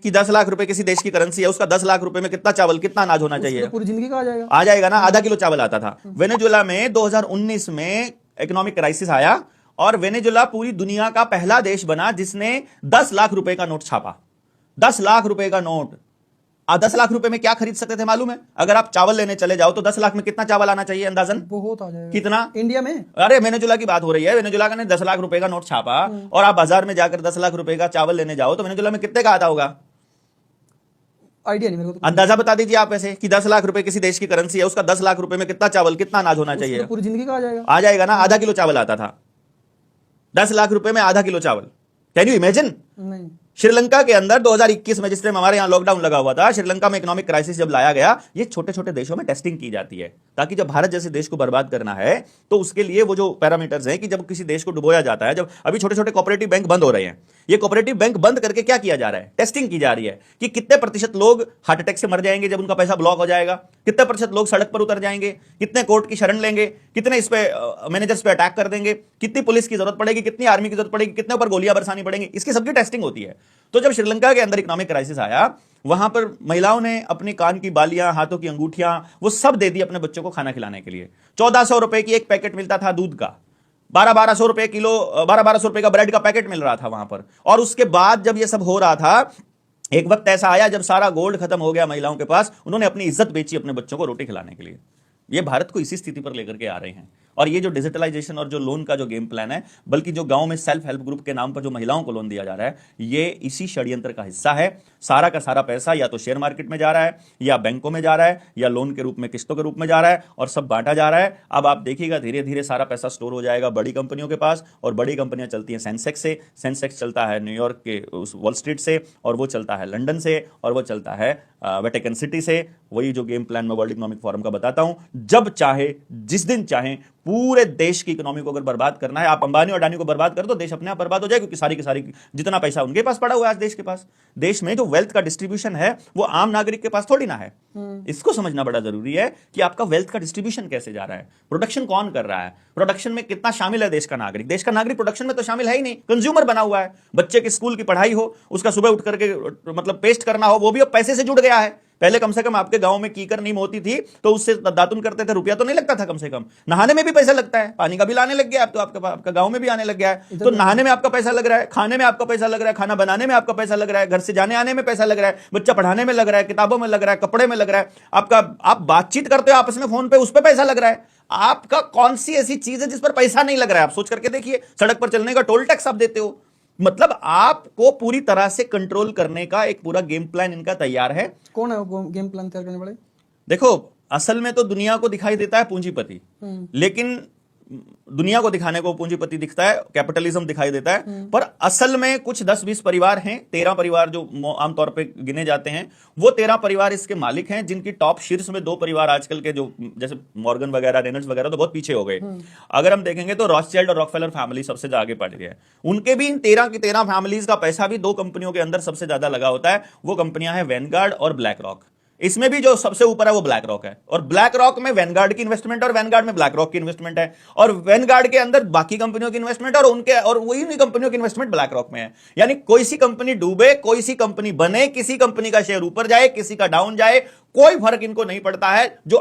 कि 10 लाख रुपए किसी देश की करेंसी है, उसका 10 लाख रुपए में कितना चावल, कितना अनाज होना चाहिए? पूरी जिंदगी का आ जाएगा ना। आधा किलो चावल आता था। वेनेजुएला में 2019 में इकोनॉमिक क्राइसिस आया और वेनेजुएला पूरी दुनिया का पहला देश बना जिसने 10 लाख रुपए का नोट छापा। 10 लाख रुपए का नोट। 10 लाख रुपए में क्या खरीद सकते थे मालूम है? अगर आप चावल लेने चले जाओ तो 10 लाख में कितना चावल आना चाहिए अंदाजन? बहुत आ जाएगा। कितना? इंडिया में? अरे वेनेजुएला की बात हो रही है। वेनेजुएला ने 10 लाख रुपए का नोट छापा और आप बाजार में जाकर 10 लाख रुपए का चावल लेने जाओ तो वेनेजुएला में कितने का आता होगा? आइडिया नहीं मेरे को तो। अंदाजा बता दीजिए आप ऐसे कि 10 लाख रुपए किसी देश की करेंसी है, उसका 10 लाख रुपए में कितना चावल, कितना अनाज होना चाहिए? पूरी जिंदगी का आ जाएगा। आ जाएगा ना। आधा किलो चावल आता था। 10 लाख रुपए में आधा किलो चावल। Can you imagine? नहीं। श्रीलंका के अंदर 2021 में जिस टाइम हमारे यहां लॉकडाउन लगा हुआ था, श्रीलंका में इकोनॉमिक क्राइसिस जब लाया गया, ये छोटे छोटे देशों में टेस्टिंग की जाती है ताकि जब भारत जैसे देश को बर्बाद करना है तो उसके लिए वो जो पैरामीटर्स हैं कि जब किसी देश को डुबोया जाता है, जब अभी छोटे छोटे कोऑपरेटिव बैंक बंद हो रहे हैं, ये कोऑपरेटिव बैंक बंद करके क्या किया जा रहा है? टेस्टिंग की जा रही है कि कितने प्रतिशत लोग हार्ट अटैक से मर जाएंगे जब उनका पैसा ब्लॉक हो जाएगा, कितने प्रतिशत लोग सड़क पर उतर जाएंगे, कितने कोर्ट की शरण लेंगे, कितने इस पे मैनेजर्स पे अटैक कर देंगे, कितनी पुलिस की जरूरत पड़ेगी, कितनी आर्मी की जरूरत पड़ेगी, कितने ऊपर गोलियां बरसानी पड़ेंगी, इसकी सबकी टेस्टिंग होती है। तो जब श्रीलंका के अंदर इकोनॉमिक क्राइसिस आया, वहां पर महिलाओं ने अपनी कान की बालियां, हाथों की अंगूठियां, वो सब दे दी अपने बच्चों को खाना खिलाने के लिए। 1400 रुपए की एक पैकेट मिलता था दूध का, 1200 रुपए किलो, 1200 रुपए का ब्रेड का पैकेट मिल रहा था वहां पर। और उसके बाद जब ये सब हो रहा था, एक वक्त ऐसा आया जब सारा गोल्ड खत्म हो गया महिलाओं के पास, उन्होंने अपनी इज्जत बेची अपने बच्चों को रोटी खिलाने के लिए। ये भारत को इसी स्थिति पर लेकर के आ रहे हैं। और ये जो डिजिटलाइजेशन और जो लोन का जो गेम प्लान है, बल्कि जो गांव में सेल्फ हेल्प ग्रुप के नाम पर जो महिलाओं को लोन दिया जा रहा है, ये इसी षड्यंत्र का हिस्सा है। सारा का सारा पैसा या तो शेयर मार्केट में जा रहा है, या बैंकों में जा रहा है, या लोन के रूप में, किस्तों के रूप में जा रहा है, और सब बांटा जा रहा है। अब आप देखिएगा धीरे धीरे सारा पैसा स्टोर हो जाएगा बड़ी कंपनियों के पास, और बड़ी कंपनियां चलती हैं सेंसेक्स से, सेंसेक्स चलता है न्यूयॉर्क के उस वॉल स्ट्रीट से, और वो चलता है लंदन से, और वो चलता है वेटिकन सिटी से। वही जो गेम प्लान मैं वर्ल्ड इकोनॉमिक फोरम का बताता हूं, जब चाहे, जिस दिन चाहे, पूरे देश की इकोनॉमी को अगर बर्बाद करना है, आप अंबानी और अडानी को बर्बाद कर दो, देश अपने आप बर्बाद हो जाए, क्योंकि सारी की सारी जितना पैसा उनके पास पड़ा हुआ है आज देश के पास। देश में जो वेल्थ का डिस्ट्रीब्यूशन है वो आम नागरिक के पास थोड़ी ना है। इसको समझना बड़ा जरूरी है कि आपका वेल्थ का डिस्ट्रीब्यूशन कैसे जा रहा है, प्रोडक्शन कौन कर रहा है, प्रोडक्शन में कितना शामिल है देश का नागरिक। देश का नागरिक प्रोडक्शन में तो शामिल है ही नहीं, कंज्यूमर बना हुआ है। बच्चे की स्कूल की पढ़ाई हो, उसका सुबह उठ करके मतलब पेस्ट करना हो, वो भी अब पैसे से जुड़ गया है। पहले कम से कम आपके गांव में कीकर नीम होती थी तो उससे दातुन करते थे, रुपया तो नहीं लगता था। कम से कम नहाने में भी पैसा लगता है, पानी का बिल आने लग गया, अब तो आपका गांव में भी आने लग गया है। तो नहाने में आपका पैसा लग रहा है, खाने में आपका पैसा लग रहा है, खाना बनाने में आपका पैसा लग रहा है, घर से जाने आने में पैसा लग रहा है, बच्चा पढ़ाने में लग रहा है, किताबों में लग रहा है, कपड़े में लग रहा है, आप बातचीत करते हो आपस में फोन पे, उस पर पैसा लग रहा है। आपका कौन सी ऐसी चीज है जिस पर पैसा नहीं लग रहा है? आप सोच करके देखिए। सड़क पर चलने का टोल टैक्स आप देते हो। मतलब आपको पूरी तरह से कंट्रोल करने का एक पूरा गेम प्लान इनका तैयार है। कौन है वो गेम प्लान तैयार करने वाले? देखो, असल में तो दुनिया को दिखाई देता है पूंजीपति, लेकिन दुनिया को दिखाने को पूंजीपति दिखता है, कैपिटलिज्म दिखाई देता है, पर असल में कुछ 10-20 परिवार हैं, 13 परिवार जो आमतौर पे गिने जाते हैं, वो 13 परिवार इसके मालिक हैं, जिनकी टॉप शीर्ष में 2 परिवार आजकल के जो जैसे मॉर्गन वगैरह, रेनल्ड्स वगैरह तो बहुत पीछे हो गए। अगर हम देखेंगे तो रॉथस्चाइल्ड और रॉकफेलर फैमिली सबसे आगे बढ़ गई है। उनके भी इन 13 की 13 फैमिलीज का पैसा भी 2 कंपनियों के अंदर सबसे ज्यादा लगा होता है। वो कंपनियां हैं वैनगार्ड और ब्लैक रॉक। इसमें भी जो सबसे ऊपर है वो ब्लैक रॉक है, और ब्लैक रॉक में वैनगार्ड की इन्वेस्टमेंट और वैनगार्ड में ब्लैक रॉक की इन्वेस्टमेंट है, और वैनगार्ड के अंदर बाकी कंपनियों की इन्वेस्टमेंट और वही कंपनियों की इन्वेस्टमेंट ब्लैक रॉक में है। यानी कोई सी कंपनी डूबे, कोई सी कंपनी बने, किसी कंपनी का शेयर ऊपर जाए, किसी का डाउन जाए, कोई फर्क इनको नहीं पड़ता है। जो